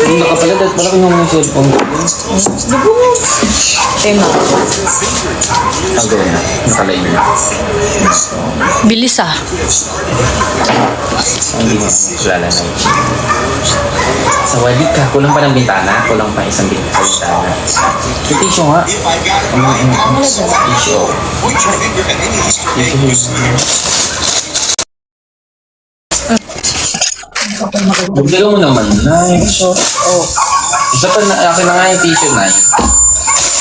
Yung nakapalit at parang yung cellphone ko. Tema. Ang gawin na. Nakalain na. Bilis ah. Hindi mo kilala na yun. Sa walit ka, kulang pa ng bintana. Kulang pa isang bintana. Yung tissue nga. Tissue. Bugdala mo naman na. Isa pa na, akin na nga yung tissue na yun.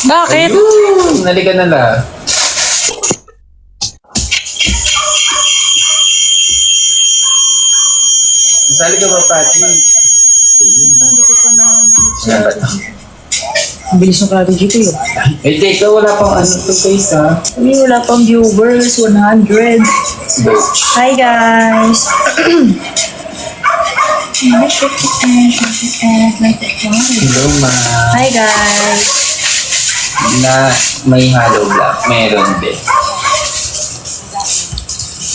Bakit? Ayun! Nalikan na lang. Sali ka ba, Pati? Ayun. Ang bilis ng strategy ko yun. Eh, teka, wala pang ano to face, ha? Ay, wala pang viewers, 100. Hi guys! Hello, ma. Hi guys! Na may hollow block. Meron din.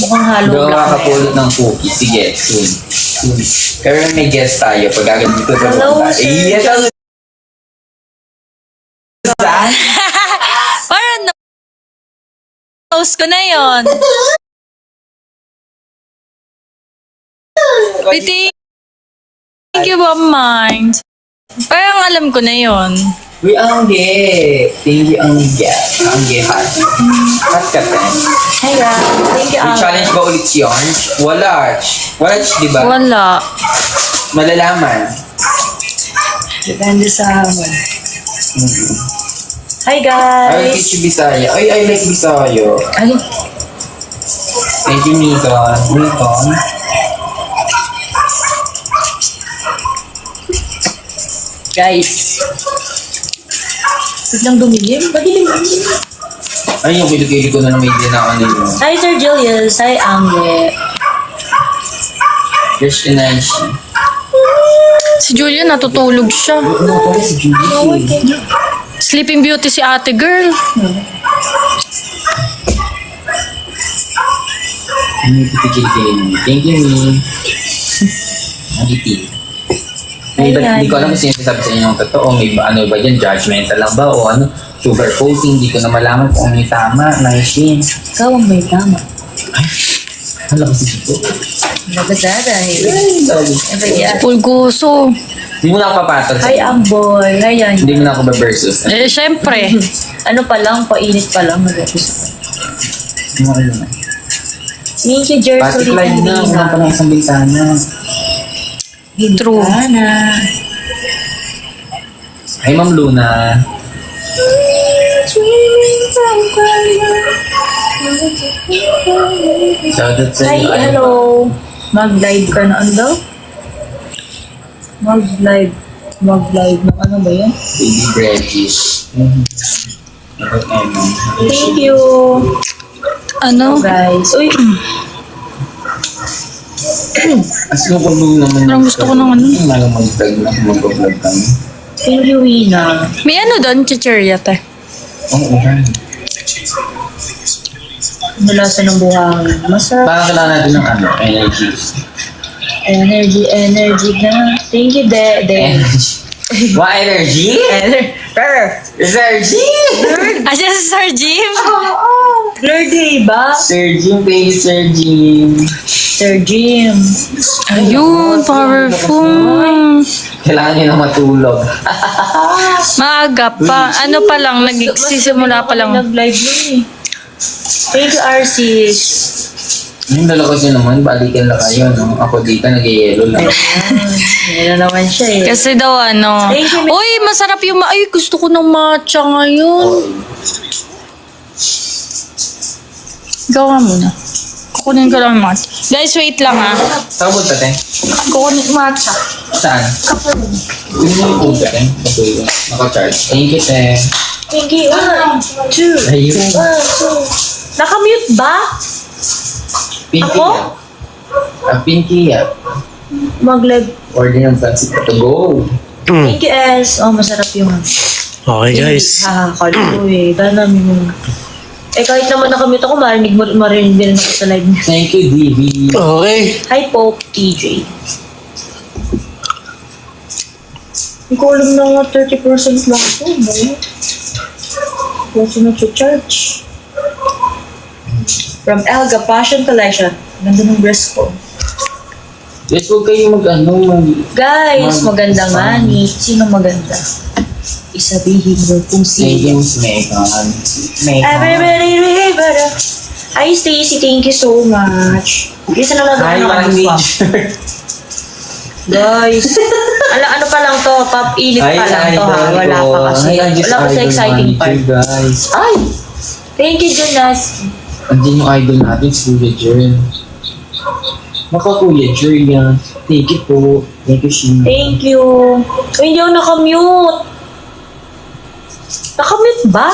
Mukhang halo Gawa black ka na pulot ng cookie. Sige, soon. Pero may guest tayo. Pag gaganito ko Hello, sir. Yes, hello. Parang na-post ko na yon. Wait, thank you, Bob Mind. Parang alam ko na yon. Uy, Angge. Thank you, Angge. Angge, hot. Hot ka, friend. Hi guys! Thank you, May Al. challenge ba ulit si Orange? Wala. Wala, di ba? Wala. Malalaman. Depende sa amin. Hi I will guys! teach you Bisaya. Ay, I like Bisaya. Ay, Thank you, Mika. Mika. guys! Biglang dumilim? Madilim. Ay, yung kilikili ko na may dinaan nila. Hi Sir Julius! Hi Angge! Fresh and nice. Si Julia natutulog siya. Ano pala si Julie? Sleeping Beauty si ate girl. Ano yung kilikili mo? Thank you, Mi. Nagiti. Hindi ko alam kung sino sabi sa inyo yung totoo. May ano ba dyan? Judgmental lang ba? O ano? Sugar coating. Hindi ko na malaman kung ano yung tama. Nice yun. Ikaw ang may tama. Hala kasi dito. Nagdada eh. Ay, dali. Pulgoso. Hindi mo na ako papatol sa Hi Amboy! Hi Yan. Hindi mo na ako ba-versus. Eh, syempre. Ano pa lang, painit pa lang. Nag-episode. Hindi mo alam na. Thank you, Jerry. Patik line na. Wala pa lang isang bintana. True. Ana. Hi, Ma'am Luna. Shoutout sa Hi, iyo. hello. Mag-live ka na ano daw? Mag-live. Mag-live ng ano ba yan? Baby Breggies. Thank you. Ano? Guys. Uy, As yung pag-vlog naman. Parang gusto ko ng ano. Yung malang mag-vlog na mag-vlog kami. thank you, Wina. May ano doon, chichirya te. Oo, okay. Nalasa ng buhangin. Masarap. Parang kailangan natin ng ano, energy. Energy na. Thank you, Dede. What energy? Energy! Asya si Sir Jim? Lordy ba? Sir Jim, thank you, Sir Jim. Sir Jim. Ayun, powerful. Kailangan nyo na matulog. Maaga pa. Ano pa lang, nagsisimula pa lang. Nag-live yun eh. Thank you, R6. Yung dala kasi naman, balikan na kayo, no? Ako dito, nag-yellow lang. Yan na naman siya eh. Kasi daw ano, Thank you, uy, masarap yung ay, gusto ko ng matcha ngayon. Ikaw nga muna. Kukunin ko lang yung matcha. Guys, wait lang ha. Saan punta, te? Kukunin yung matcha. Saan? Hindi mo yung punta, te? Patuloy. Naka-charge. Thank you, te. Thank you. 1, 2. Ayun. 1, 2. Nakamute ba? Pinky Ako? ya. Pinky ya. Mag-live. Order ng pancit to go. Thank you, S. Oh, masarap yung Okay guys, Nakakaliw eh. Dala namin yung Eh, kahit naman nakamute ako, marinig din ako sa live niya. Thank you, DV. Okay. Hi po, TJ. Hindi ko alam na nga 30% lang ito. Ba yun? Kasi na-charge. From Elga, Fashion Collection. Ganda ng dress ko. Yes, huwag kayo Guys, maganda nga ni. Sino maganda? Isabihin mo kung Thank sino. you, Miss Megan. Everybody, everybody. Hi, Stacy. Thank you so much. Isa na lang Hi, ako One nakagusto. Major. Guys, ano pa lang to? Init pa lang to ha. Wala pa kasi. Wala pa sa exciting part. Guys. Ay! Thank you, Jonas. Andiyan yung idol natin, si Kuya Jern. Maka Kuya Jern yan. Thank you po. Thank you, Sheena. Thank you. Uy, hindi ako nakamute. Nakamute ba?